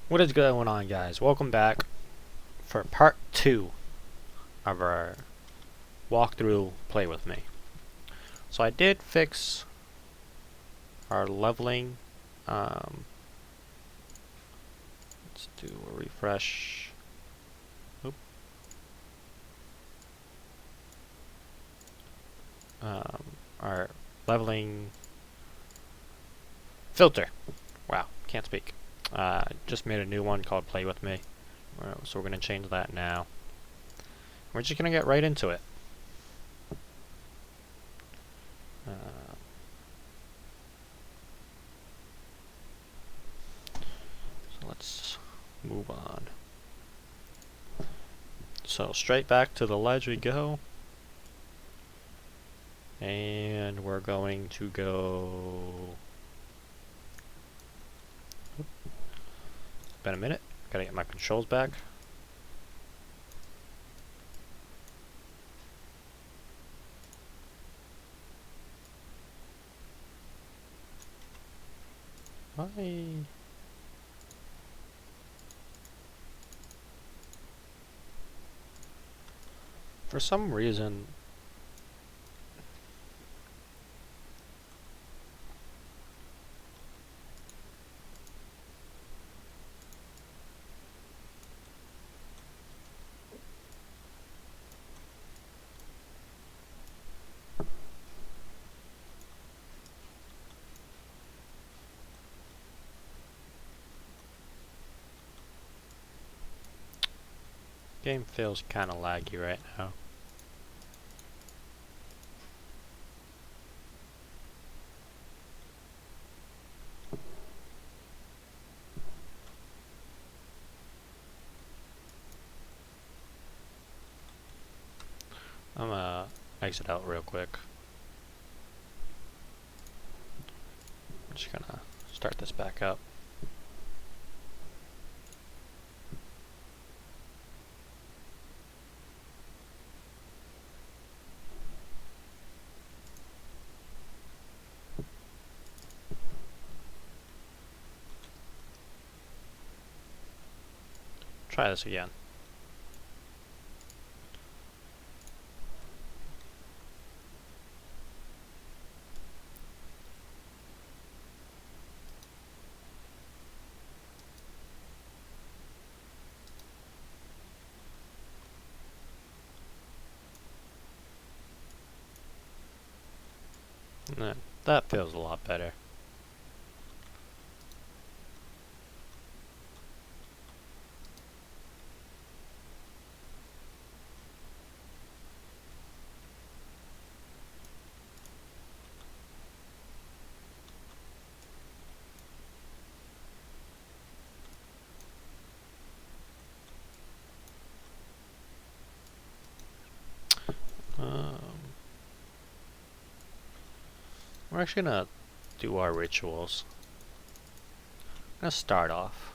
What is going on, guys? Welcome back for part 2 of our walkthrough play with me. So I did fix our leveling. Let's do a refresh. Oop. Our leveling filter. Wow, can't speak. Just made a new one called Play With Me. So we're going to change that now. We're just going to get right into it. So let's move on. So straight back to the ledge we go. And we're going to go... Been a minute. Gotta get my controls back. Why? For some reason... Game feels kinda laggy right now. I'm gonna exit out real quick. I'm just gonna start this back up. Try this again. That feels a lot better. We're actually gonna do our rituals. I'm gonna start off.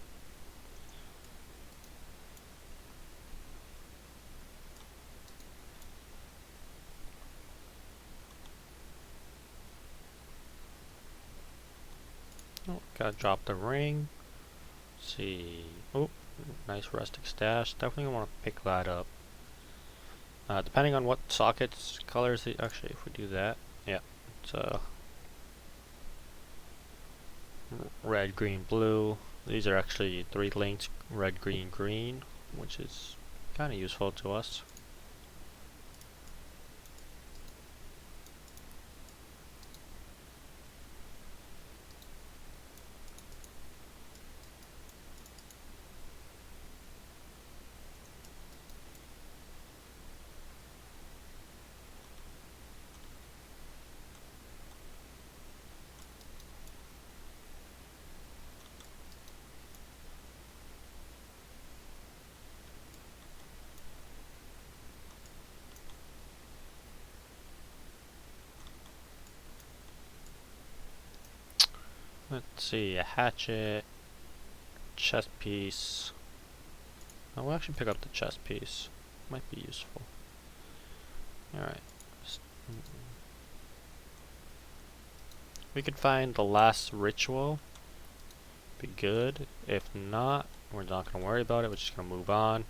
Oh, gotta drop the ring. Let's see. Oh, nice rustic stash. Definitely want to pick that up. Depending on what sockets, colors, actually, if we do that, yeah, it's red, green, blue. These are actually 3 links, red, green, green, which is kind of useful to us. Let's see, a hatchet, chest piece. I will actually pick up the chest piece. Might be useful. Alright. We could find the last ritual. Be good. If not, We're not going to worry about it. We're just going to move on.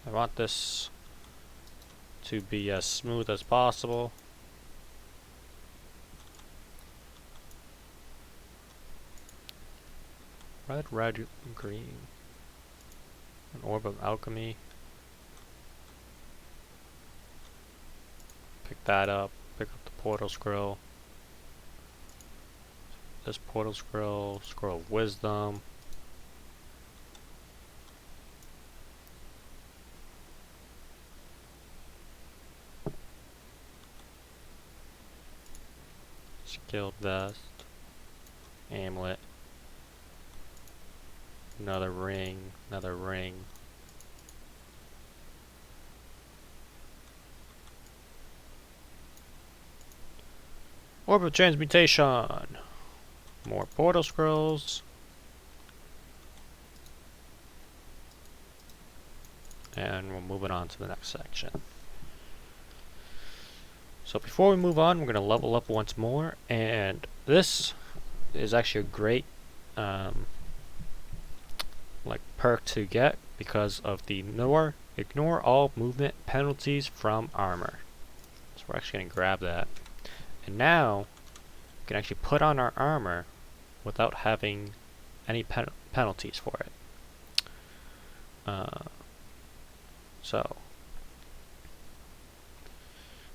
I want this to be as smooth as possible. Red, red, green. An orb of alchemy. Pick that up. Pick up the portal scroll. This portal scroll. Scroll of wisdom. Skilled vest. Amulet. Another ring. Another ring. Orb of transmutation. More portal scrolls. And we're moving on to the next section. So before we move on, we're going to level up once more, and this is actually a great like perk to get because of the ignore all movement penalties from armor. So we're actually going to grab that, and now we can actually put on our armor without having any penalties for it. So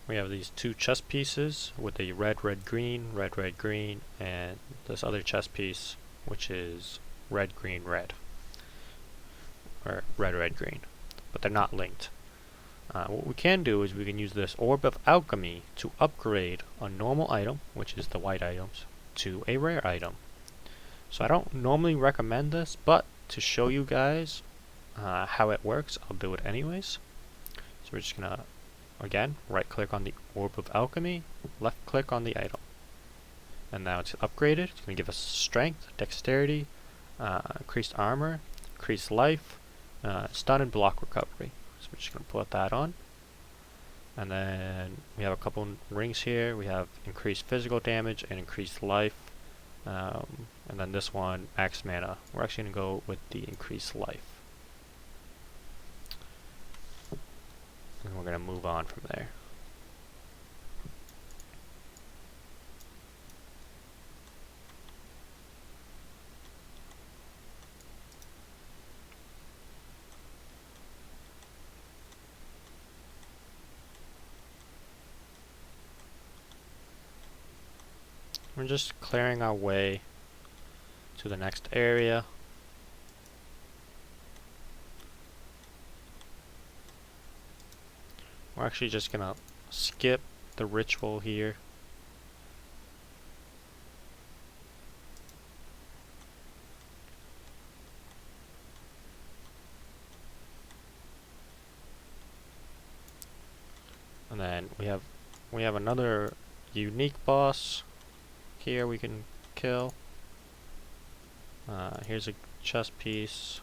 we have these two chest pieces with a red, red, green, and this other chest piece which is red, green, red. Or red, red, green. But they're not linked. What we can do is we can use this Orb of Alchemy to upgrade a normal item, which is the white items, to a rare item. So I don't normally recommend this, but to show you guys how it works, I'll do it anyways. So we're just gonna, again, right click on the Orb of Alchemy, left click on the item. And now it's upgraded. It's gonna give us strength, dexterity, increased armor, increased life, stun and block recovery. So we're just gonna put that on. And then we have a couple rings here. We have increased physical damage and increased life. And then this one, max mana. We're actually gonna go with the increased life. And we're gonna move on from there. We're just clearing our way to the next area. We're actually just gonna skip the ritual here. And then we have another unique boss here we can kill. Here's a chest piece.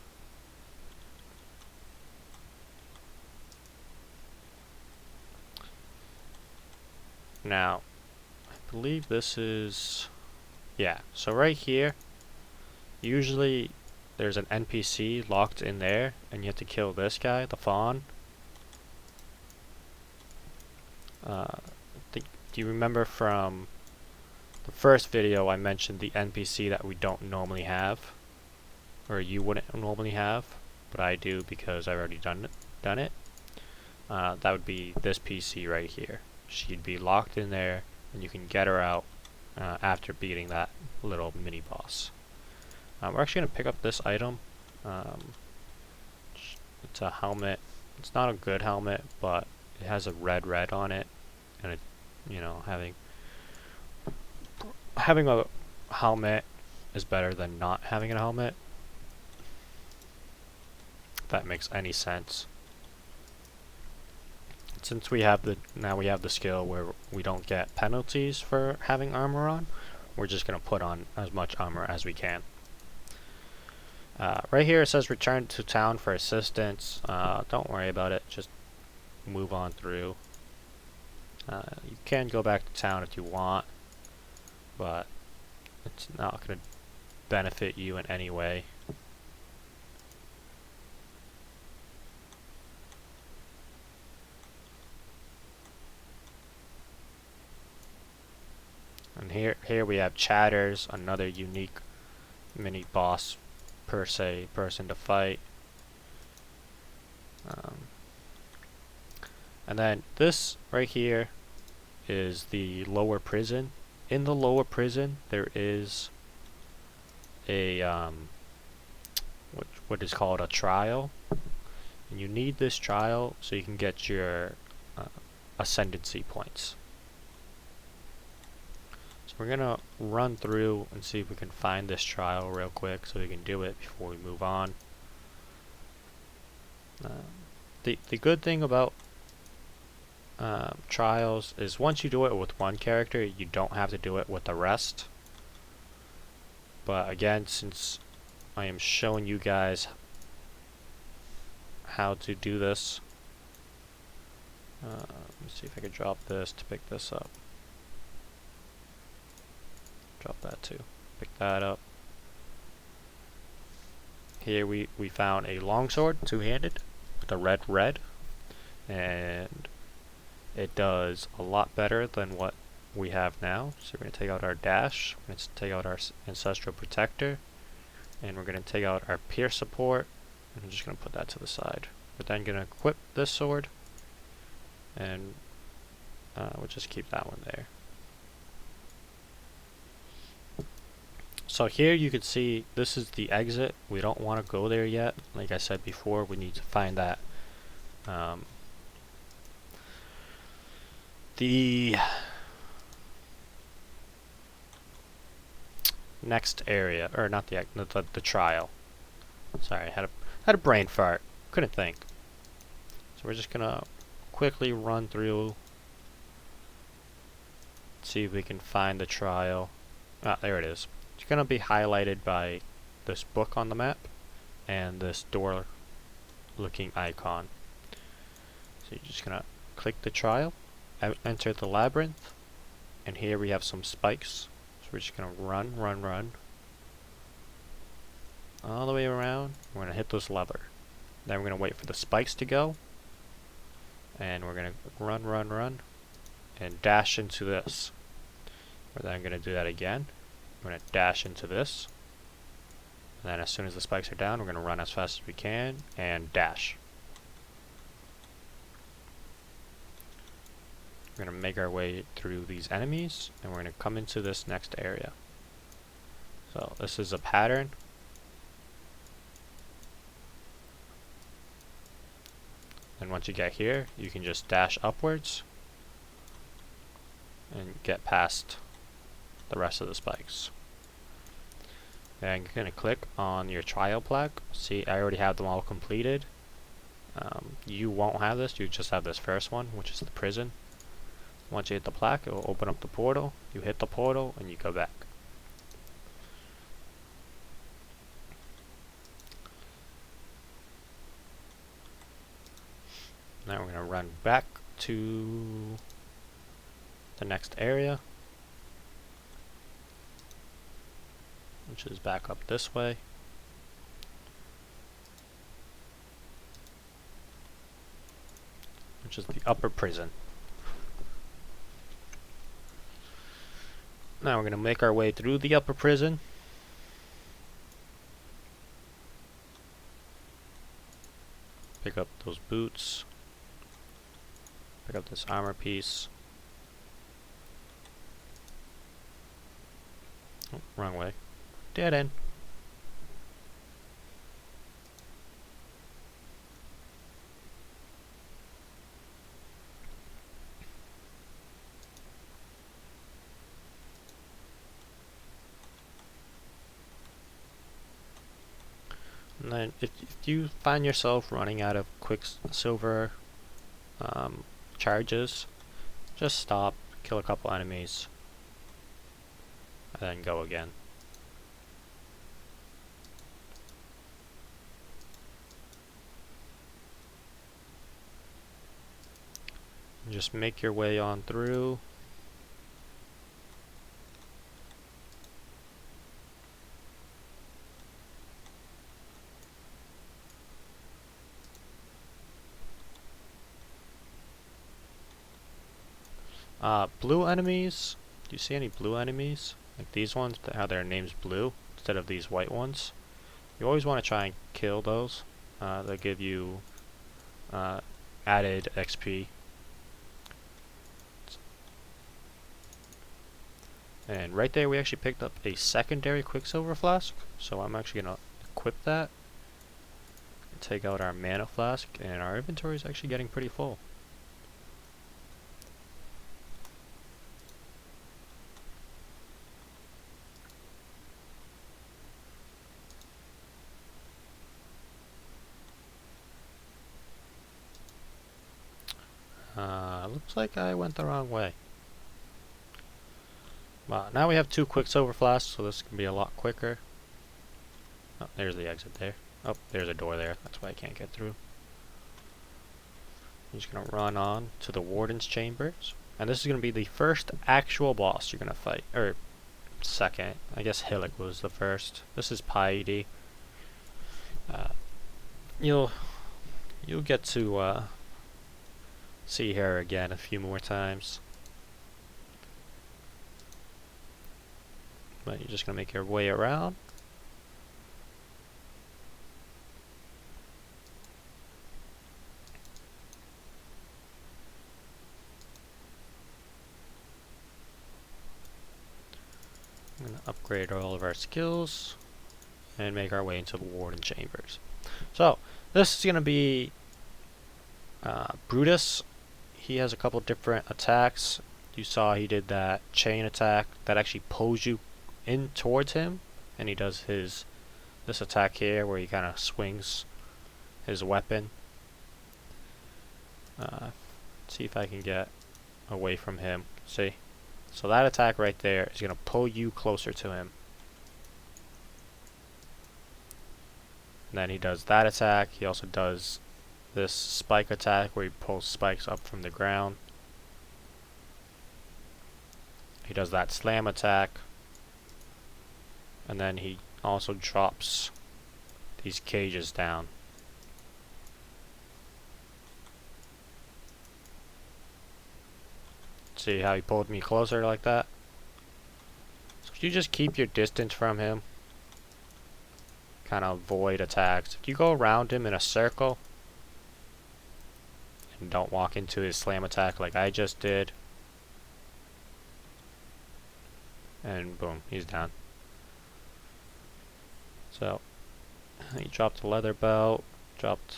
Now, I believe this is, yeah, so right here, usually there's an NPC locked in there, and you have to kill this guy, the fawn. Do you remember from the first video I mentioned the NPC that we don't normally have, or you wouldn't normally have, but I do because I've already done it. That would be this PC right here. She'd be locked in there, and you can get her out after beating that little mini boss. We're actually going to pick up this item. It's a helmet. It's not a good helmet, but it has a red on it, and it, you know, having a helmet is better than not having a helmet. If that makes any sense. Since we have the skill where we don't get penalties for having armor on, we're just gonna put on as much armor as we can. Right here it says return to town for assistance. Don't worry about it, just move on through. You can go back to town if you want, but it's not going to benefit you in any way. here we have Chatters, another unique mini boss per se person to fight. And then this right here is the lower prison. In the lower prison there is a what is called a trial, and you need this trial so you can get your ascendancy points. So we're gonna run through and see if we can find this trial real quick so we can do it before we move on. The good thing about trials is once you do it with one character, you don't have to do it with the rest. But again, since I am showing you guys how to do this, let me see if I can drop this to pick this up. Drop that too. Pick that up. Here we found a longsword, two-handed, with a red, and it does a lot better than what we have now. So we're going to take out our dash, we're going to take out our ancestral protector, and we're going to take out our pierce support, and I'm just going to put that to the side. We're then going to equip this sword, and we'll just keep that one there. So here you can see this is the exit. We don't want to go there yet. Like I said before, we need to find that the next area, or not the trial. Sorry, I had a brain fart. Couldn't think. So we're just gonna quickly run through, see if we can find the trial. Ah, there it is. It's gonna be highlighted by this book on the map and this door looking icon. So you're just gonna click the trial, enter the labyrinth, and here we have some spikes. So we're just gonna run all the way around. We're gonna hit this lever. Then we're gonna wait for the spikes to go, and we're gonna run and dash into this. We're then gonna do that again. We're gonna dash into this, and then as soon as the spikes are down, we're gonna run as fast as we can and dash. We're going to make our way through these enemies, and we're going to come into this next area. So this is a pattern. And once you get here, you can just dash upwards and get past the rest of the spikes. And you're going to click on your trial plaque. See, I already have them all completed. You won't have this, you just have this first one, which is the prison. Once you hit the plaque, it will open up the portal. You hit the portal and you go back. Now we're going to run back to the next area, which is back up this way. Which is the upper prison. Now we're going to make our way through the upper prison. Pick up those boots. Pick up this armor piece. Oh, wrong way. Dead end. And then if you find yourself running out of quicksilver charges, just stop, kill a couple enemies, and then go again. And just make your way on through. Blue enemies, Do you see any blue enemies? Like these ones, how their name's blue instead of these white ones. You always want to try and kill those. They'll give you added XP. And right there we actually picked up a secondary Quicksilver flask. So I'm actually going to equip that. Take out our mana flask, and our inventory is actually getting pretty full. Looks like I went the wrong way. Now we have 2 Quicksilver flasks, so this can be a lot quicker. Oh, there's the exit there. Oh, there's a door there. That's why I can't get through. I'm just going to run on to the Warden's Chambers. And this is going to be the first actual boss you're going to fight. Or, second. I guess Hillock was the first. This is Piety. You'll get to see her again a few more times. But you're just going to make your way around. I'm going to upgrade all of our skills and make our way into the Warden Chambers. So, this is going to be Brutus. He has a couple different attacks. You saw he did that chain attack that actually pulls you in towards him, and he does this attack here where he kind of swings his weapon. See if I can get away from him. See? So that attack right there is going to pull you closer to him. And then he does that attack. He also does this spike attack where he pulls spikes up from the ground. He does that slam attack. And then he also drops these cages down. See how he pulled me closer like that? So you just keep your distance from him. Kind of avoid attacks. If you go around him in a circle and don't walk into his slam attack like I just did, and boom, he's down. So he dropped a leather belt, dropped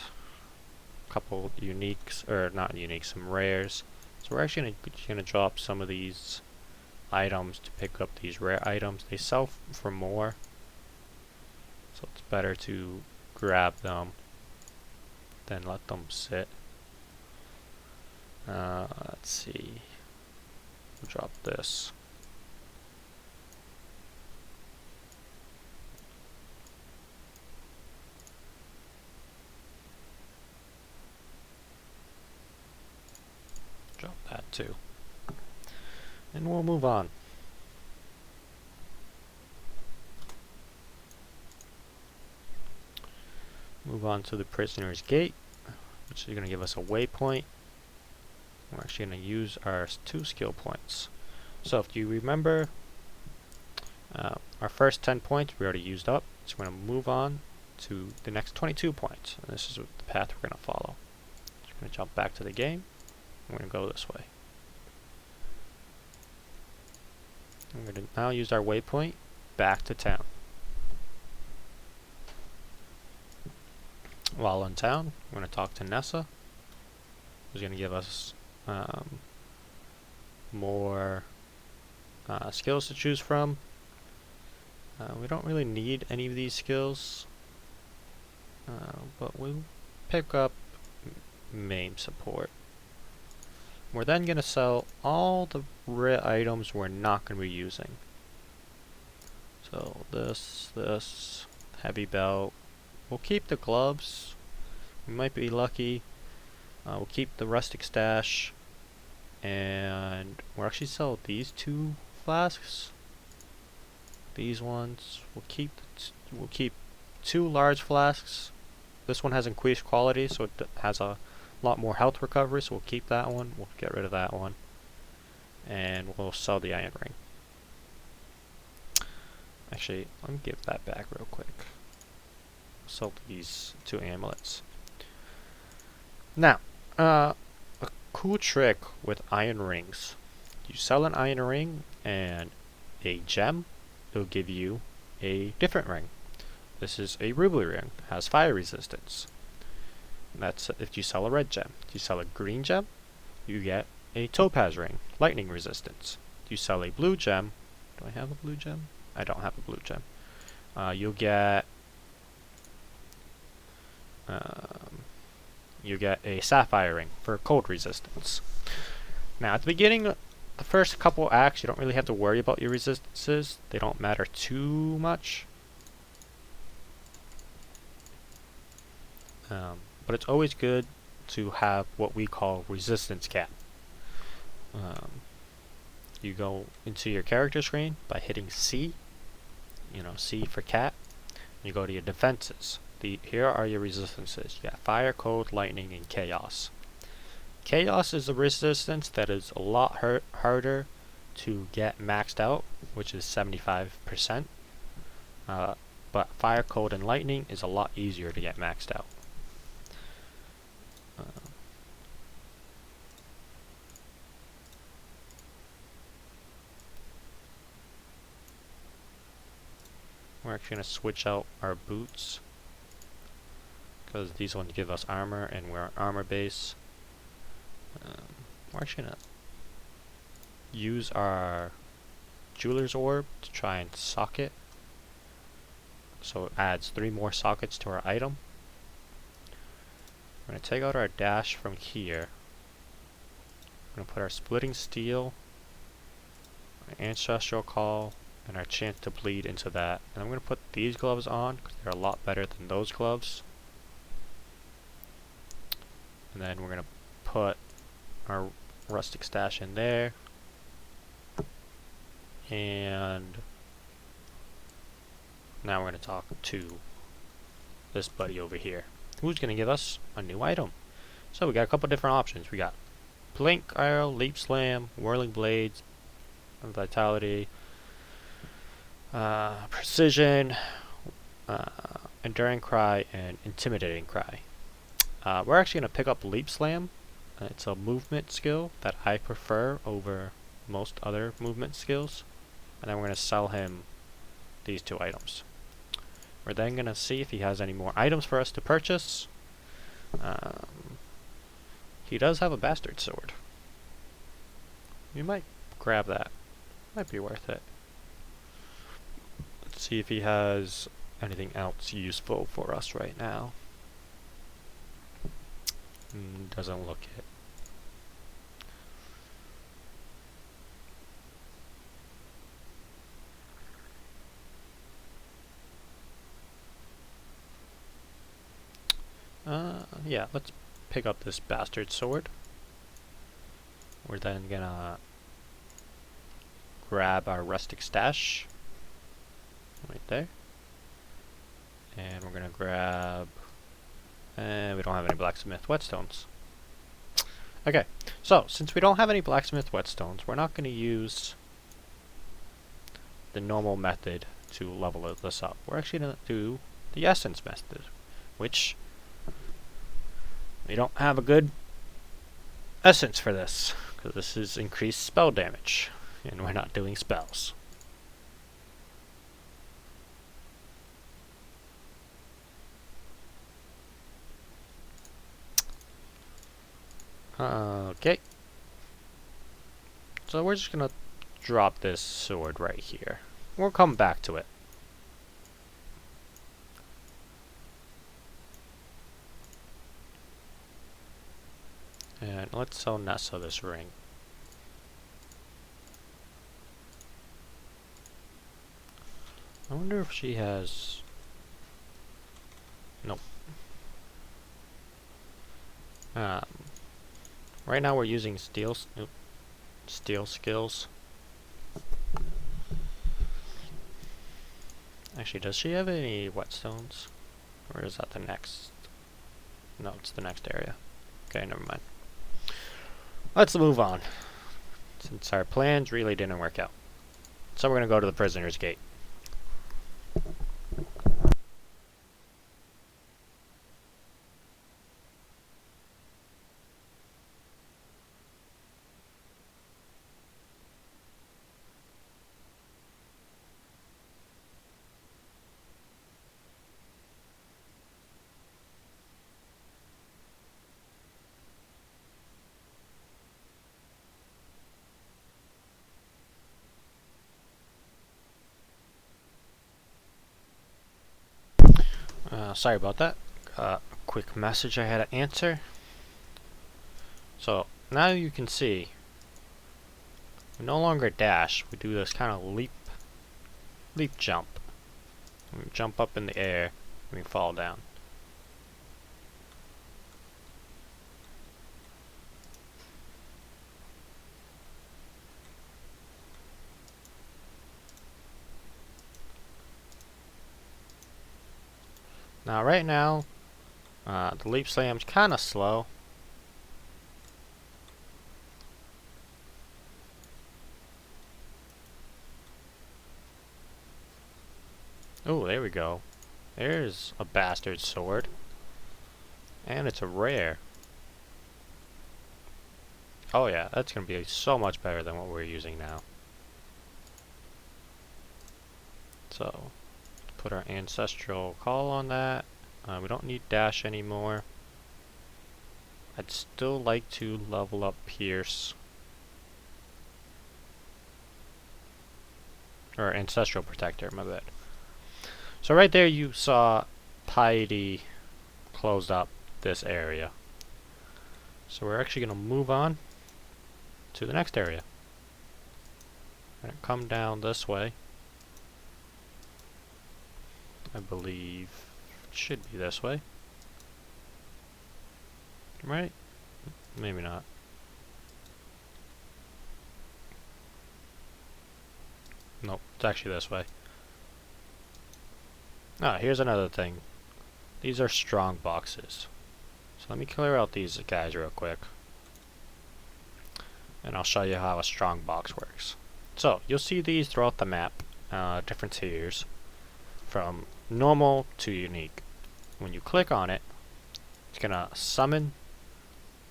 a couple uniques, or not uniques, some rares. So we're actually gonna drop some of these items to pick up these rare items. They sell for more, so it's better to grab them than let them sit. Let's see. We'll drop this. Drop that too. And we'll move on. Move on to the Prisoner's Gate, which is going to give us a waypoint. We're actually going to use our 2 skill points. So if you remember, our first 10 points we already used up. So we're going to move on to the next 22 points. And this is the path we're going to follow. So we're going to jump back to the game. We're going to go this way. We're going to now use our waypoint back to town. While in town, we're going to talk to Nessa, who's going to give us more skills to choose from. We don't really need any of these skills, but we'll pick up MAME support. We're then going to sell all the rare items we're not going to be using. So this, heavy belt. We'll keep the gloves. We might be lucky. We'll keep the rustic stash. And we'll actually sell these 2 flasks. These ones. We'll keep 2 large flasks. This one has increased quality, so it has a lot more health recovery, so we'll keep that one. We'll get rid of that one. And we'll sell the iron ring. Actually, let me give that back real quick. Sell these 2 amulets. Now, a cool trick with iron rings. You sell an iron ring and a gem, it'll give you a different ring. This is a ruby ring, has fire resistance. That's if you sell a red gem. If you sell a green gem, you get a topaz ring, lightning resistance. If you sell a blue gem, do I have a blue gem? I don't have a blue gem. You'll get a sapphire ring for cold resistance. Now at the beginning, the first couple acts, you don't really have to worry about your resistances. They don't matter too much. But it's always good to have what we call resistance cap. You go into your character screen by hitting C, C for cat. You go to your defenses. Here are your resistances. You got fire, cold, lightning, and chaos. Chaos is a resistance that is a lot harder to get maxed out, which is 75%. But fire, cold, and lightning is a lot easier to get maxed out. We're actually going to switch out our boots, because these ones give us armor and we're armor base. We're actually going to use our jeweler's orb to try and socket, so it adds 3 more sockets to our item. We're going to take out our dash from here. We're going to put our splitting steel, our ancestral call, and our chance to bleed into that. And I'm going to put these gloves on because they're a lot better than those gloves. And then we're going to put our rustic stash in there. And now we're going to talk to this buddy over here, who's going to give us a new item. So we got a couple different options. We got Blink Arrow, Leap Slam, Whirling Blades, Vitality, Precision, Enduring Cry, and Intimidating Cry. We're actually going to pick up Leap Slam. It's a movement skill that I prefer over most other movement skills. And then we're going to sell him these 2 items. We're then going to see if he has any more items for us to purchase. He does have a bastard sword. We might grab that. Might be worth it. Let's see if he has anything else useful for us right now. Doesn't look it. Yeah, let's pick up this bastard sword. We're then gonna grab our rustic stash right there, and we're gonna grab, we don't have any blacksmith whetstones. Okay, so since we don't have any blacksmith whetstones, we're not gonna use the normal method to level this up. We're actually gonna do the essence method, which we don't have a good essence for this, because this is increased spell damage, and we're not doing spells. Okay. So we're just gonna drop this sword right here. We'll come back to it. And let's sell Nessa this ring. I wonder if she has... Nope. Right now we're using steel skills. Actually, does she have any whetstones? Or is that the next? No, it's the next area. Okay, never mind. Let's move on, since our plans really didn't work out. So we're going to go to the prisoner's gate. Sorry about that. A quick message I had to answer. So now you can see we no longer dash. We do this kind of leap jump. We jump up in the air and we fall down. Now right now, the leap slam's kind of slow. Oh, there we go. There's a bastard sword. And it's a rare. Oh yeah, that's going to be so much better than what we're using now. So, put our ancestral call on that. We don't need dash anymore. I'd still like to level up Pierce. Or Ancestral Protector, my bad. So right there you saw Piety closed up this area. So we're actually going to move on to the next area. We're going to come down this way. I believe it should be this way. Right? Maybe not. Nope, it's actually this way. Ah, here's another thing. These are strong boxes. So let me clear out these guys real quick. And I'll show you how a strong box works. So, you'll see these throughout the map, different tiers, from normal to unique. When you click on it, it's gonna summon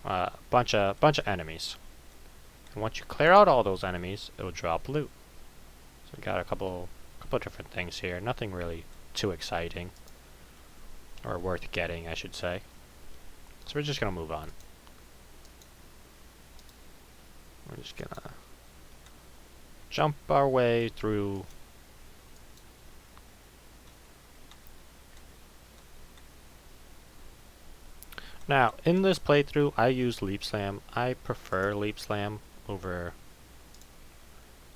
a bunch of enemies. And once you clear out all those enemies, it will drop loot. So we got a couple different things here. Nothing really too exciting. Or worth getting, I should say. So we're just gonna move on. We're just gonna jump our way through. Now, in this playthrough, I use Leap Slam. I prefer Leap Slam over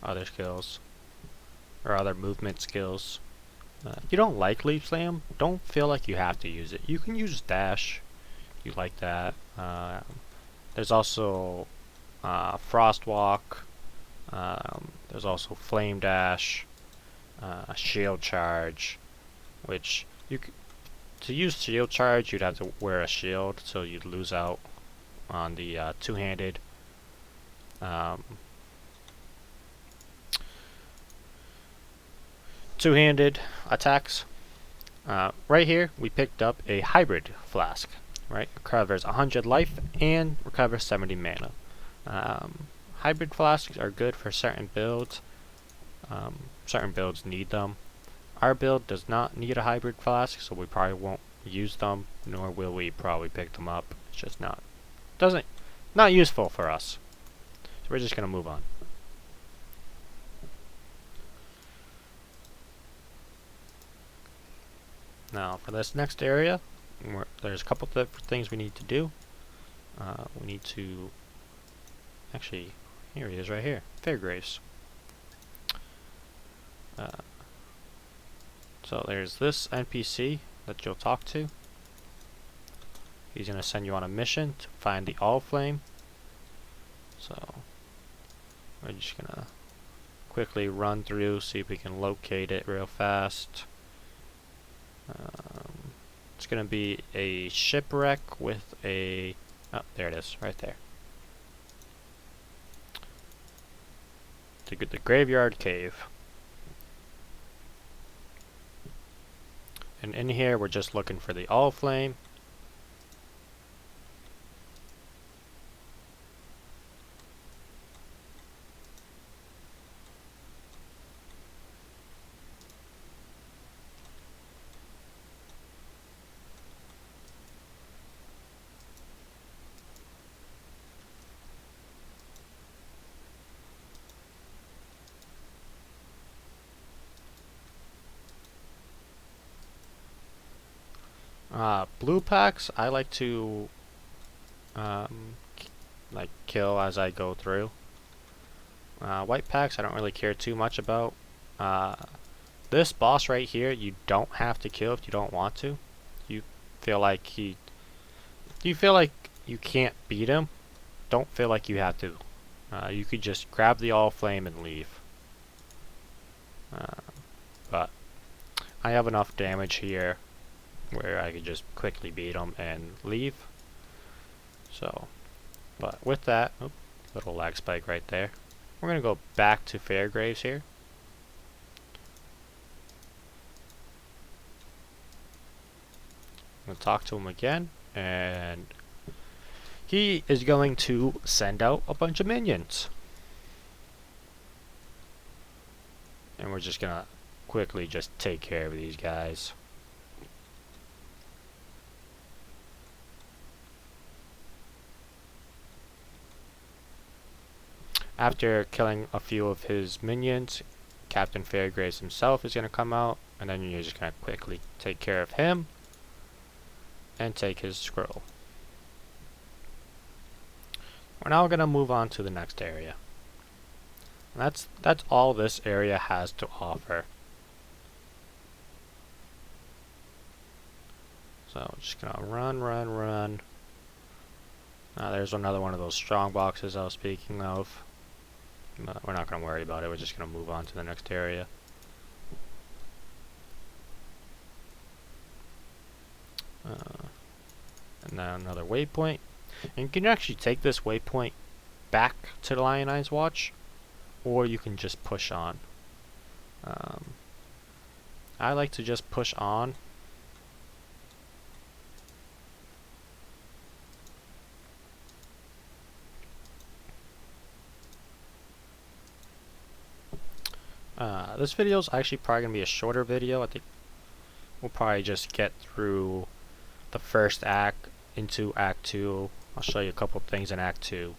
other skills, or other movement skills. If you don't like Leap Slam, don't feel like you have to use it. You can use Dash, if you like that. There's also Frost Walk. There's also Flame Dash, Shield Charge, which to use Shield Charge, you'd have to wear a shield, so you'd lose out on the two-handed attacks. Right here, we picked up a hybrid flask. Right, recovers 100 life and recovers 70 mana. Hybrid flasks are good for certain builds. Certain builds need them. Our build does not need a hybrid flask, so we probably won't use them, nor will we probably pick them up. It's just not useful for us. So we're just gonna move on. Now for this next area, there's a couple different things we need to do. We need to actually, here he is right here, Fairgraves. So there's this NPC that you'll talk to. He's going to send you on a mission to find the All Flame. So we're just going to quickly run through, see if we can locate it real fast. It's going to be a shipwreck with a... oh, there it is, right there. The Graveyard Cave. And in here, we're just looking for the All Flame. Blue packs, I like to like kill as I go through. White packs, I don't really care too much about. This boss right here, you don't have to kill if you don't want to. You feel like you feel like you can't beat him, don't feel like you have to. You could just grab the all flame and leave. But I have enough damage here where I could just quickly beat him and leave. So, but with that, little lag spike right there. We're gonna go back to Fairgraves here. I'm gonna talk to him again, and he is going to send out a bunch of minions. And we're just gonna quickly just take care of these guys. After killing a few of his minions, Captain Fairgraves himself is going to come out, and then you're just going to quickly take care of him and take his scroll. We're now going to move on to the next area. And that's all this area has to offer. So just going to run. There's another one of those strong boxes I was speaking of. We're not going to worry about it. We're just going to move on to the next area. And then another waypoint. And you can actually take this waypoint back to the Lionized Watch, or you can just push on. I like to just push on. This video is actually probably going to be a shorter video. I think we'll probably just get through the first act into Act 2. I'll show you a couple things in Act 2.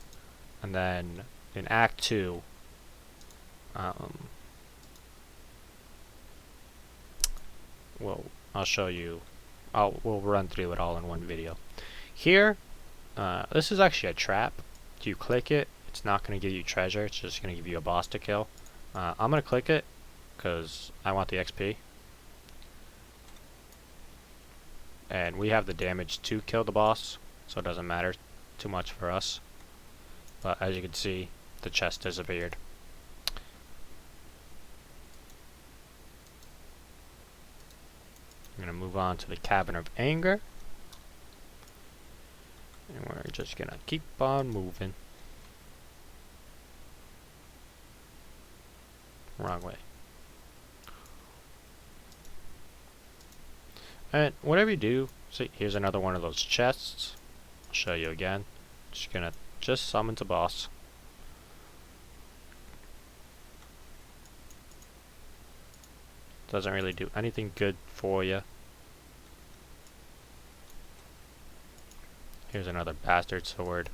And then in Act 2, I'll show you, we'll run through it all in one video. Here, this is actually a trap. If you click it, it's not going to give you treasure, it's just going to give you a boss to kill. I'm going to click it because I want the XP. And we have the damage to kill the boss, so it doesn't matter too much for us. But as you can see, the chest disappeared. I'm going to move on to the Cavern of Anger. And we're just going to keep on moving. Wrong way. And whatever you do, see, here's another one of those chests. I'll show you again. Just gonna summon the boss. Doesn't really do anything good for you. Here's another bastard sword.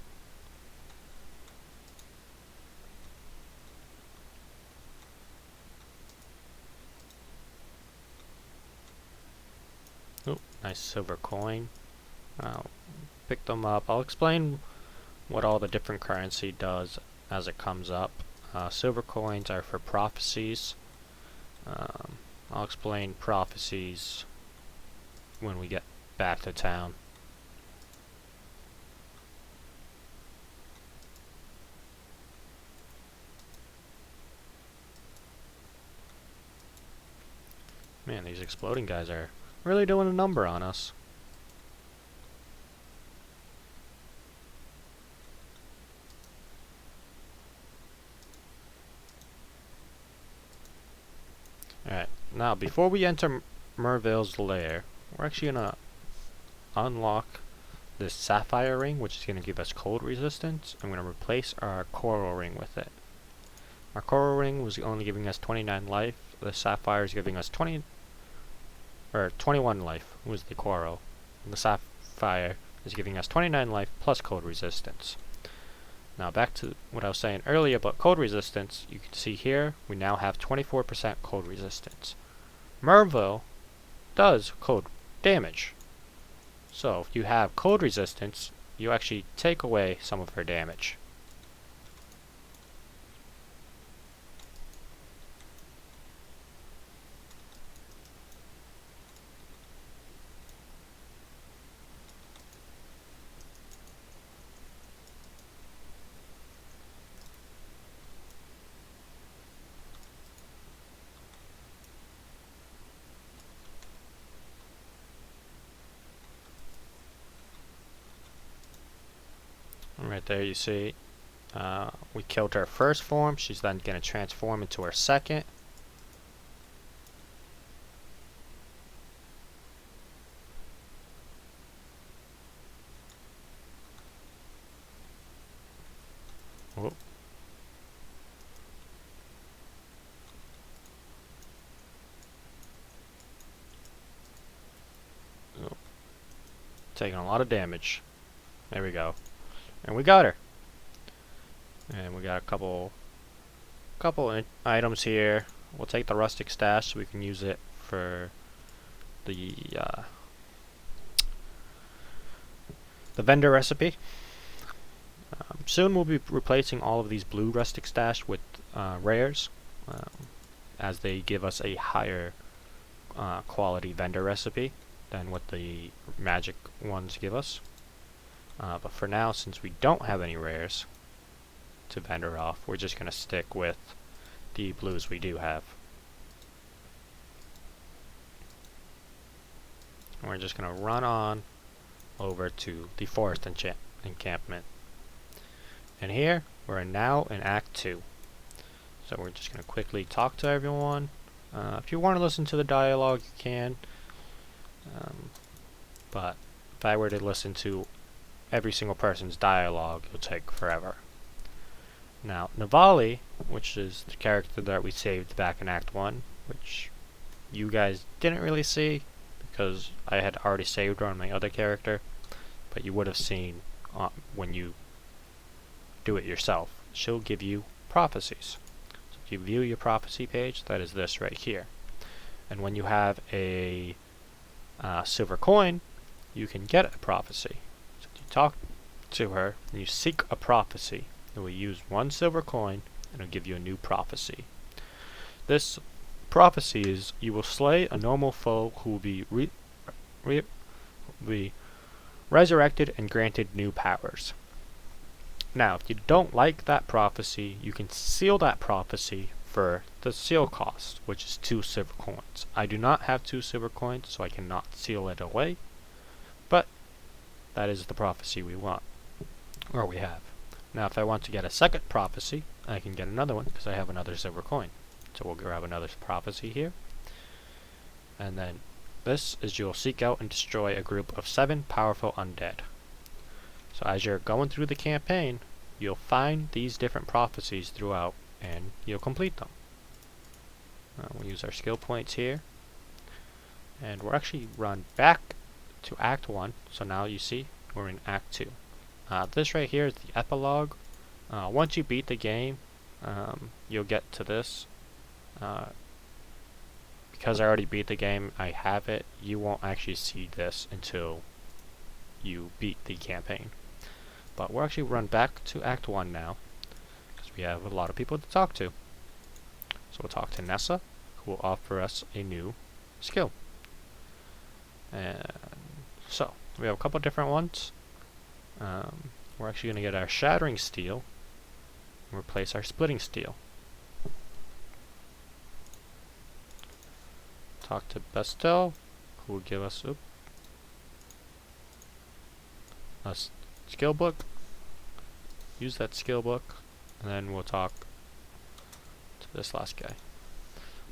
Nice silver coin. I'll pick them up. I'll explain what all the different currency does as it comes up. Silver coins are for prophecies. I'll explain prophecies when we get back to town. Man, these exploding guys are really doing a number on us. Alright, now before we enter Merville's lair, we're actually gonna unlock this sapphire ring, which is gonna give us cold resistance. I'm gonna replace our coral ring with it. Our coral ring was only giving us 29 life. The sapphire is giving us 21 life was the coral. And the sapphire is giving us 29 life plus cold resistance. Now back to what I was saying earlier about cold resistance, you can see here we now have 24% cold resistance. Merville does cold damage. So if you have cold resistance, you actually take away some of her damage. Right there you see we killed her first form. She's then going to transform into her second. Whoop. Oh. Taking a lot of damage. There we go. And we got her. And we got a couple items here. We'll take the rustic stash so we can use it for the vendor recipe. Soon we'll be replacing all of these blue rustic stash with rares, as they give us a higher quality vendor recipe than what the magic ones give us. But for now, since we don't have any rares to vendor off, we're just going to stick with the blues we do have. And we're just going to run on over to the forest encampment. And here, we're now in Act 2. So we're just going to quickly talk to everyone. If you want to listen to the dialogue, you can. But if I were to listen to every single person's dialogue, it'll take forever. Now, Navali, which is the character that we saved back in Act 1, which you guys didn't really see because I had already saved her on my other character, but you would have seen when you do it yourself. She'll give you prophecies. So if you view your prophecy page, that is this right here. And when you have a silver coin, you can get a prophecy. So if you talk to her and you seek a prophecy, it will use 1 silver coin and it'll give you a new prophecy. This prophecy is you will slay a normal foe who will be resurrected and granted new powers. Now, if you don't like that prophecy, you can seal that prophecy for the seal cost, which is 2 silver coins. I do not have 2 silver coins, so I cannot seal it away, but that is the prophecy we want, or we have. Now, if I want to get a second prophecy, I can get another one because I have another silver coin. So we'll grab another prophecy here. And then this is you'll seek out and destroy a group of 7 powerful undead. So as you're going through the campaign, you'll find these different prophecies throughout and you'll complete them. We'll use our skill points here. And we'll actually run back to Act 1. So now you see we're in Act 2. This right here is the epilogue. Once you beat the game, you'll get to this. Because I already beat the game, I have it. You won't actually see this until you beat the campaign. But we'll actually run back to Act 1 now, because we have a lot of people to talk to. So we'll talk to Nessa, who will offer us a new skill. And so, we have a couple different ones. We're actually going to get our Shattering Steel and replace our Splitting Steel. Talk to Bestel, who will give us a skill book. Use that skill book, and then we'll talk to this last guy.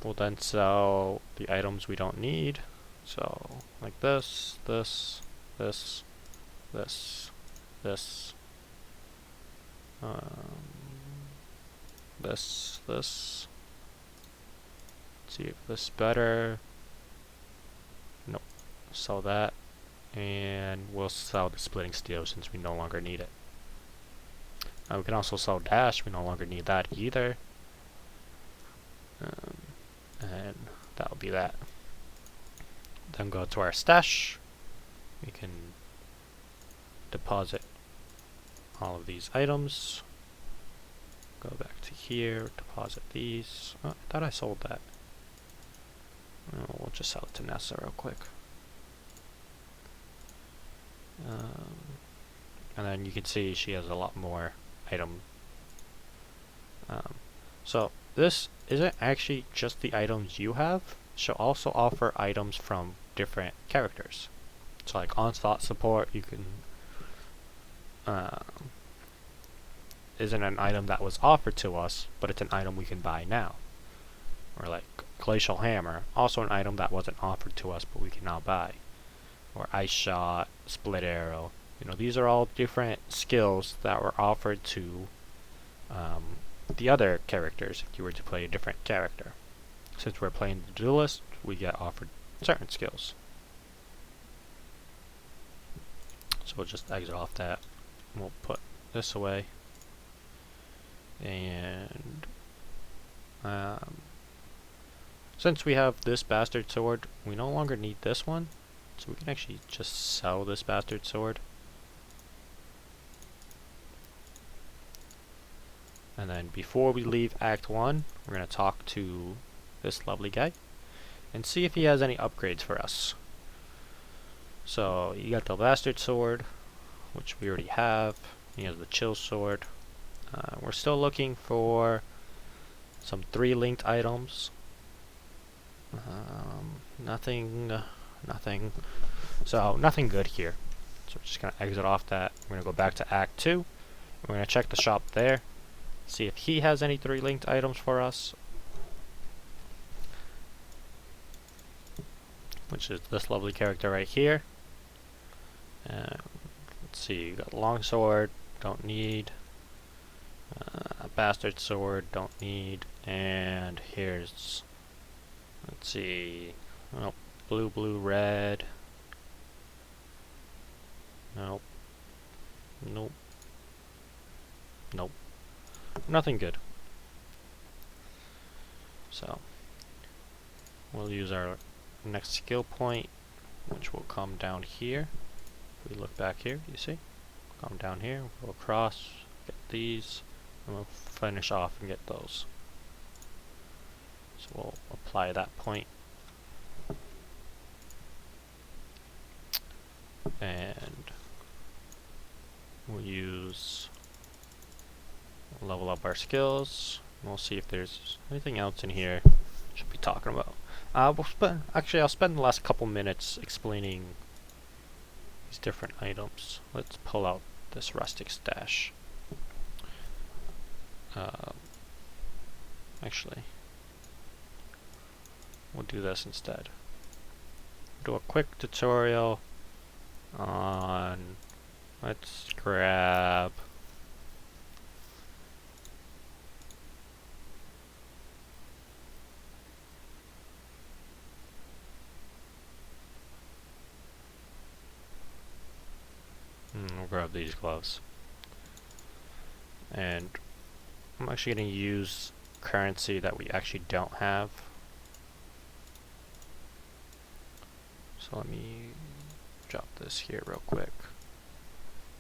We'll then sell the items we don't need. So, like this, this, this, this, this, this. Let's see if this is better. Nope. Sell that, and we'll sell the Splitting Steel since we no longer need it. We can also sell Dash. We no longer need that either. And that'll be that. Then go to our stash. We can deposit all of these items. Go back to here, deposit these. Oh, I thought I sold that. Oh, we'll just sell it to Nessa real quick. And then you can see she has a lot more item. So this isn't actually just the items you have. She'll also offer items from different characters. So like Onslaught support, you can isn't an item that was offered to us, but it's an item we can buy now. Or like Glacial Hammer, also an item that wasn't offered to us, but we can now buy. Or Ice Shot, Split Arrow. You know, these are all different skills that were offered to the other characters if you were to play a different character. Since we're playing the Duelist, we get offered certain skills. So we'll just exit off that. We'll put this away. And since we have this bastard sword, we no longer need this one. So we can actually just sell this bastard sword. And then before we leave Act 1, we're going to talk to this lovely guy and see if he has any upgrades for us. So you got the bastard sword, which we already have. He has the chill sword. We're still looking for some 3 linked items. Nothing. So nothing good here. So we're just gonna exit off that. We're gonna go back to Act 2. We're gonna check the shop there. See if he has any 3 linked items for us. Which is this lovely character right here. Let's see, you got longsword, don't need. Bastard sword, don't need. And here's, let's see, oh, blue, red. Nope. Nothing good. So we'll use our next skill point, which will come down here. If we look back here, you see? Come down here, go across, get these, and we'll finish off and get those. So we'll apply that point. And we'll level up our skills. We'll see if there's anything else in here we should be talking about. I'll spend the last couple minutes explaining these different items. Let's pull out this rustic stash. Actually, we'll do this instead. Do a quick tutorial on, let's grab we'll grab these gloves. And I'm actually going to use currency that we actually don't have. So let me drop this here real quick.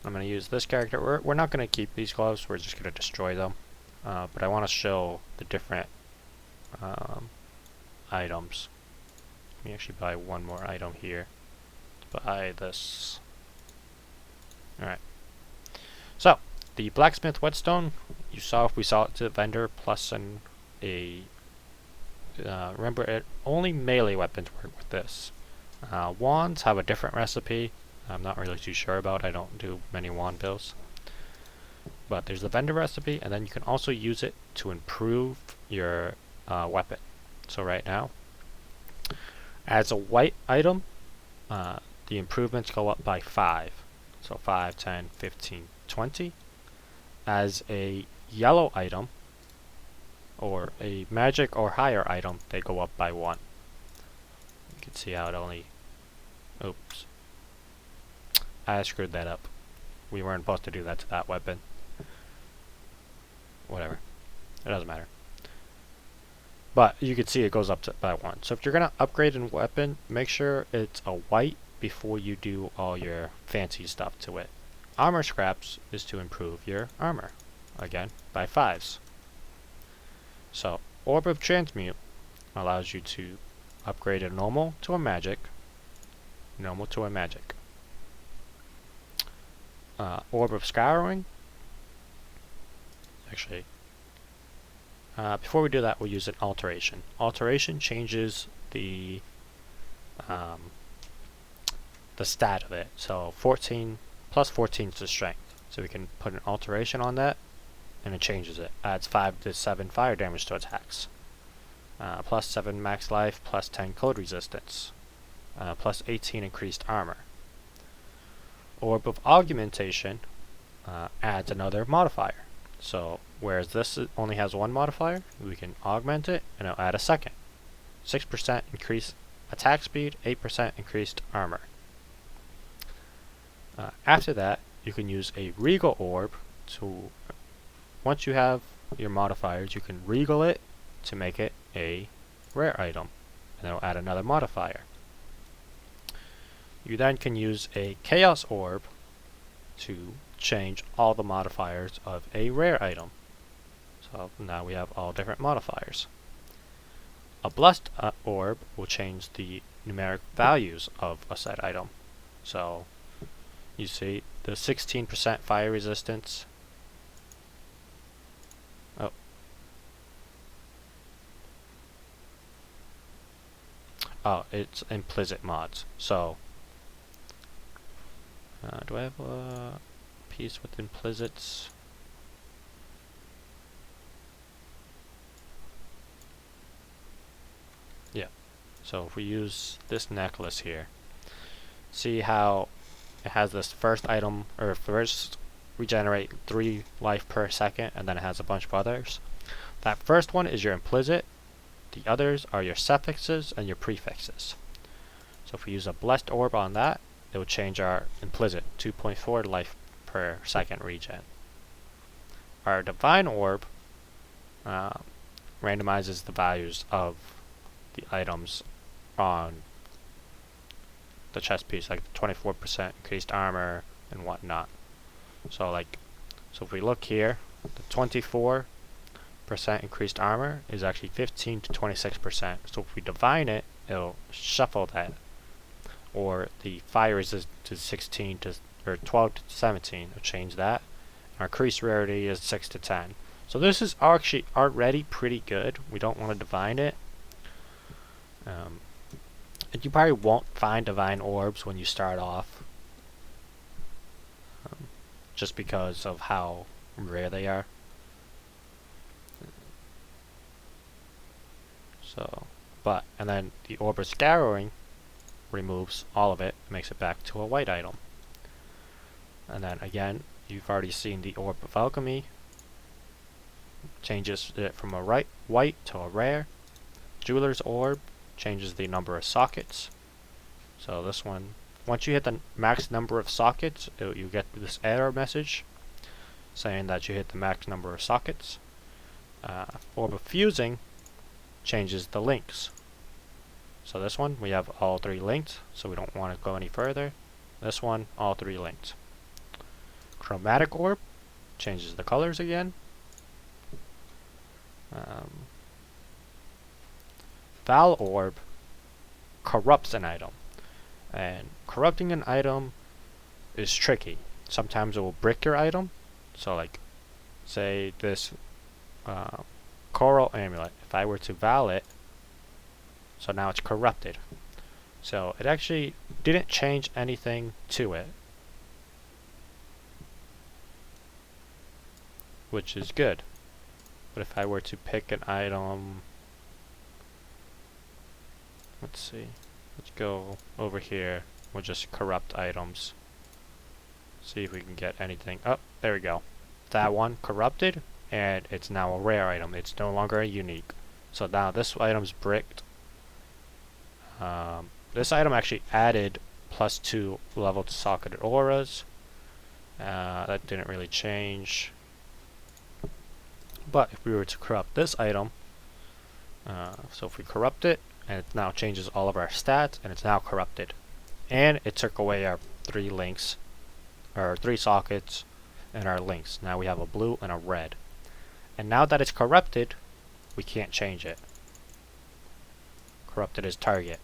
I'm going to use this character. We're not going to keep these gloves, we're just going to destroy them. But I want to show the different items. Let me actually buy one more item here. Let's buy this. Alright. So, the blacksmith whetstone, we saw it to the vendor plus remember, it only melee weapons work with this. Wands have a different recipe. I'm not really too sure about. I don't do many wand builds. But there's the vendor recipe, and then you can also use it to improve your weapon. So right now, as a white item, the improvements go up by 5. So 5, 10, 15, 20. As a yellow item, or a magic or higher item, they go up by 1. You can see how it only... Oops. I screwed that up. We weren't supposed to do that to that weapon. Whatever. It doesn't matter. But you can see it goes up by 1. So if you're going to upgrade a weapon, make sure it's a white before you do all your fancy stuff to it. armor scraps is to improve your armor, again, by 5s. So, Orb of Transmute allows you to upgrade a normal to a magic, normal to a magic. Orb of Scouring, actually, before we do that, we'll use an alteration. Alteration changes the stat of it. So 14 plus 14 is the strength. So we can put an alteration on that, and it changes it. Adds 5 to 7 fire damage to attacks. Plus 7 max life, plus 10 cold resistance. Plus 18 increased armor. Orb of Augmentation adds another modifier. So whereas this only has one modifier, we can augment it and it'll add a second. 6% increased attack speed, 8% increased armor. After that, you can use a Regal Orb to, once you have your modifiers, you can Regal it to make it a rare item, and it'll add another modifier. You then can use a Chaos Orb to change all the modifiers of a rare item. So now we have all different modifiers. A Blessed Orb will change the numeric values of a said item. So you see the 16% fire resistance. Oh, it's implicit mods. So do I have a piece with implicits? Yeah. So if we use this necklace here, see how it has this first item, or first regenerate 3 life per second, and then it has a bunch of others. That first one is your implicit. The others are your suffixes and your prefixes. So if we use a Blessed Orb on that, it will change our implicit 2.4 life per second regen. Our Divine Orb randomizes the values of the items on the chest piece, like 24% increased armor and whatnot. So if we look here, the 24% increased armor is actually 15 to 26%. So if we divine it, it'll shuffle that. Or the fire resistance to 16 to, or 12 to 17, it'll change that. Our increased rarity is 6 to 10. So this is actually already pretty good. We don't want to divine it. And you probably won't find divine orbs when you start off, just because of how rare they are. So, and then the Orb of Scouring removes all of it, makes it back to a white item. And then again, you've already seen the Orb of Alchemy, changes it from a white to a rare. Jeweler's Orb changes the number of sockets. So this one, once you hit the max number of sockets, you get this error message saying that you hit the max number of sockets. Orb of Fusing changes the links. So this one, we have all 3 linked, so we don't want to go any further. This one, all 3 linked. Chromatic Orb changes the colors again. Val Orb corrupts an item, and corrupting an item is tricky. Sometimes it will brick your item. So like, say this coral amulet, if I were to Val it, so now it's corrupted. So it actually didn't change anything to it, which is good. But if I were to pick an item, let's see, let's go over here, we'll just corrupt items, see if we can get anything. Oh, there we go. That one corrupted, and it's now a rare item. It's no longer a unique. So now this item's bricked. This item actually added +2 level to socketed auras. That didn't really change. But if we were to corrupt this item, so if we corrupt it, and it now changes all of our stats, and it's now corrupted. And it took away our 3 links, or 3 sockets in our links. Now we have a blue and a red. And now that it's corrupted, we can't change it. Corrupted is target.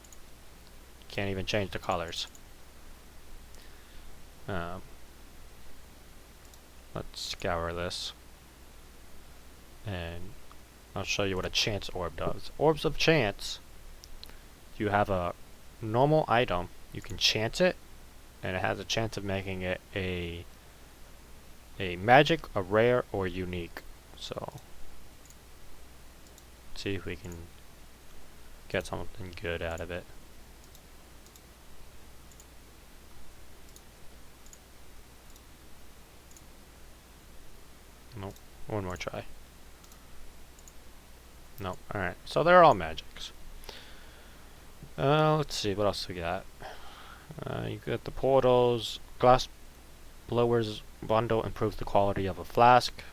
Can't even change the colors. Let's scour this. And I'll show you what a chance orb does. Orbs of chance, you have a normal item, you can chance it, and it has a chance of making it a magic, a rare, or unique. So, let's see if we can get something good out of it. Nope, one more try. Nope, alright, so they're all magics. Let's see, what else we got? You got the portals. Glass blowers bundle improves the quality of a flask.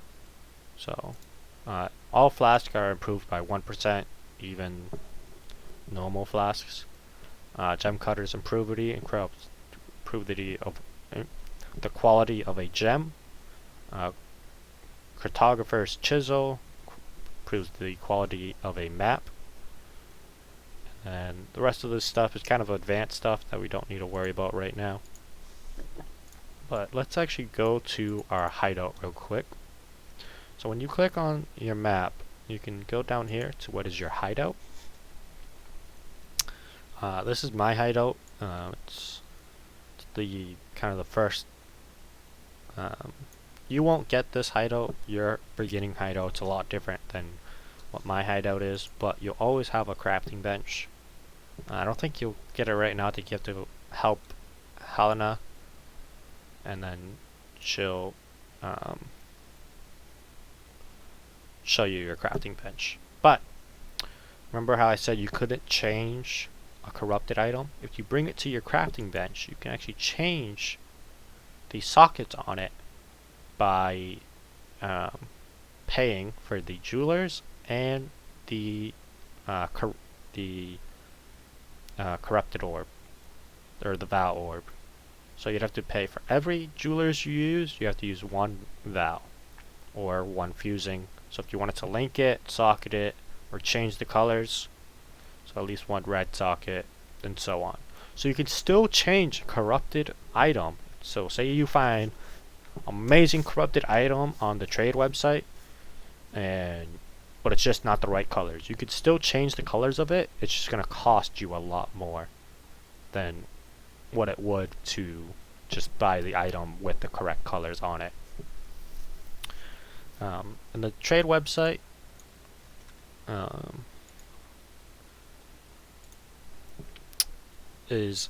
So, all flasks are improved by 1%, even normal flasks. Gem cutters improve the quality of a gem. Cartographer's chisel improves the quality of a map. And the rest of this stuff is kind of advanced stuff that we don't need to worry about right now. But let's actually go to our hideout real quick. So when you click on your map, you can go down here to what is your hideout. This is my hideout. It's the kind of the first. You won't get this hideout. Your beginning hideout's a lot different than what my hideout is, but you'll always have a crafting bench. I don't think you'll get it right now. I think you have to help Helena, and then she'll show you your crafting bench. But remember how I said you couldn't change a corrupted item? If you bring it to your crafting bench, you can actually change the sockets on it by paying for the jewelers and the corrupted orb, or the Vow orb. So you'd have to pay for every jewelers you use. You have to use 1 Vow or 1 fusing. So if you wanted to link it, socket it, or change the colors, so at least 1 red socket, and so on. So you can still change a corrupted item. So say you find amazing corrupted item on the trade website, but it's just not the right colors. You could still change the colors of it. It's just going to cost you a lot more than what it would to just buy the item with the correct colors on it. And the trade website, is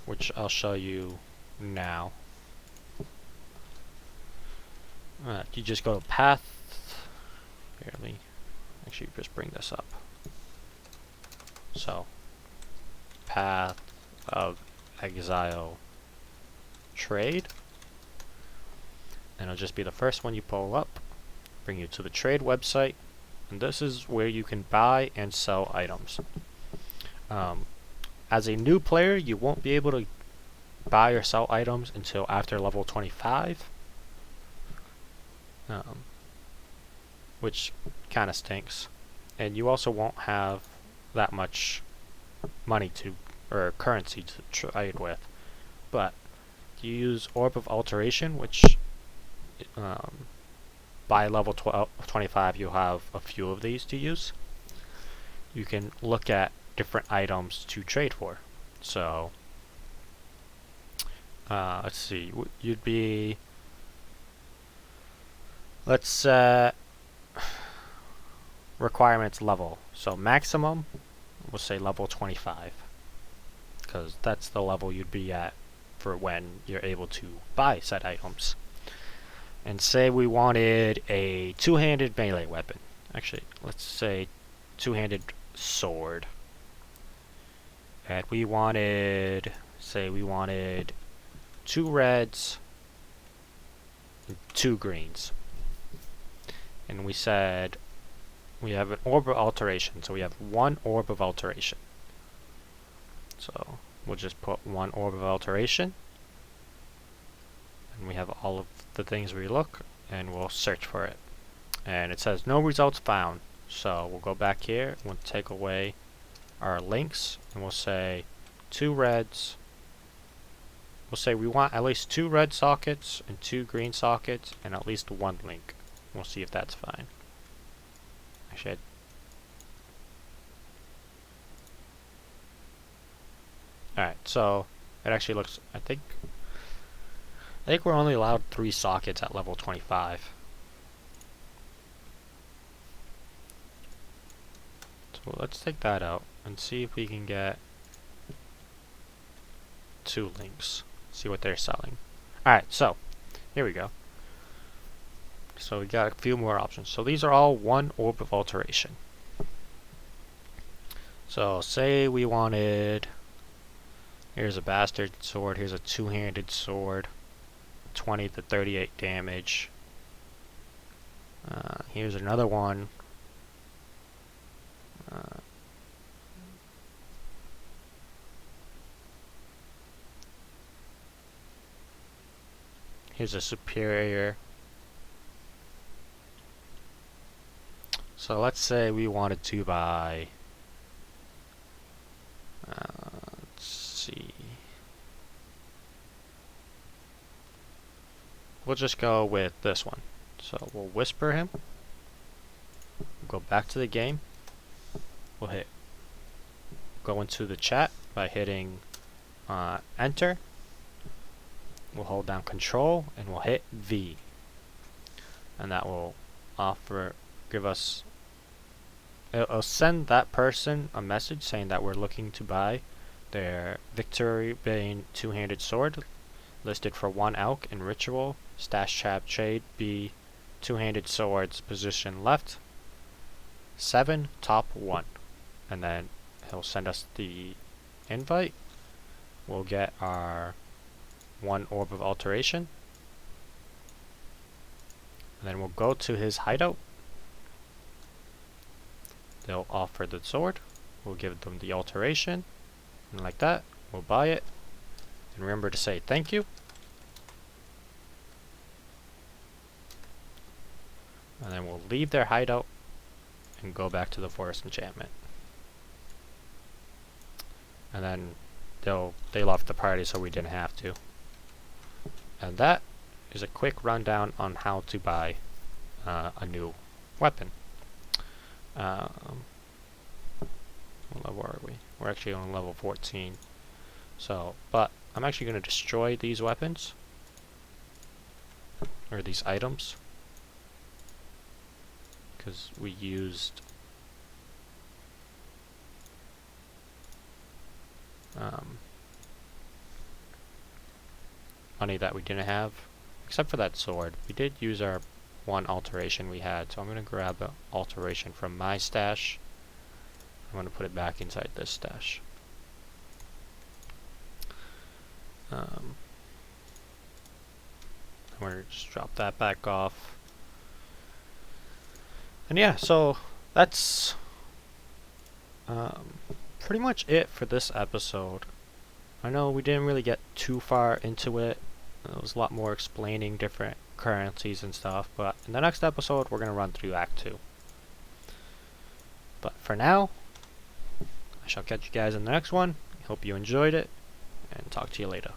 which I'll show you now. You just go to path. Here, let me actually just bring this up. So, path of Exile trade, and it'll just be the first one you pull up, bring you to the trade website, and this is where you can buy and sell items. As a new player, you won't be able to buy or sell items until after level 25, which kind of stinks. And you also won't have that much money or currency to trade with. But you use Orb of Alteration, which by level 25 you'll have a few of these to use. You can look at different items to trade for. So let's see, you'd be, let's set requirements level. So maximum, we'll say level 25, because that's the level you'd be at for when you're able to buy said items. And say we wanted a two-handed melee weapon. Actually, let's say two-handed sword. And we wanted, say we wanted 2 reds and 2 greens. And we said we have an orb of alteration, so we have 1 orb of alteration. So we'll just put 1 orb of alteration, and we have all of the things we look, and we'll search for it. And it says no results found. So we'll go back here, we'll take away our links, and we'll say 2 reds. We'll say we want at least 2 red sockets and 2 green sockets and at least 1 link. We'll see if that's fine. Actually, alright, so it actually looks, I think we're only allowed 3 sockets at level 25. So let's take that out and see if we can get 2 links. See what they're selling. Alright, so here we go. So we got a few more options. So these are all 1 orb of alteration. So say we wanted, here's a bastard sword, here's a 2-handed sword, 20 to 38 damage. Here's another one. Here's a superior. So let's say we wanted to buy, let's see, we'll just go with this one. So we'll whisper him, we'll go back to the game, we'll go into the chat by hitting enter, we'll hold down control and we'll hit V, and that will give us, it'll send that person a message saying that we're looking to buy their Victory Bane 2-handed sword, listed for 1 elk in ritual, stash trap trade B, 2-handed swords, position left 7, top 1, and then he'll send us the invite. We'll get our 1 orb of alteration, and then we'll go to his hideout. They'll offer the sword, we'll give them the alteration, and like that, we'll buy it, and remember to say thank you. And then we'll leave their hideout and go back to the forest enchantment. And then they left the party, so we didn't have to. And that is a quick rundown on how to buy a new weapon. What level are we? We're actually on level 14. So, but I'm actually going to destroy these weapons, or these items, because we used money that we didn't have, except for that sword. We did use our 1 alteration we had, so I'm going to grab the alteration from my stash. I'm going to put it back inside this stash. I'm going to just drop that back off. And yeah, so that's pretty much it for this episode. I know we didn't really get too far into it. It was a lot more explaining different currencies and stuff, but in the next episode we're going to run through Act 2. But for now, I shall catch you guys in the next one. Hope you enjoyed it, and talk to you later.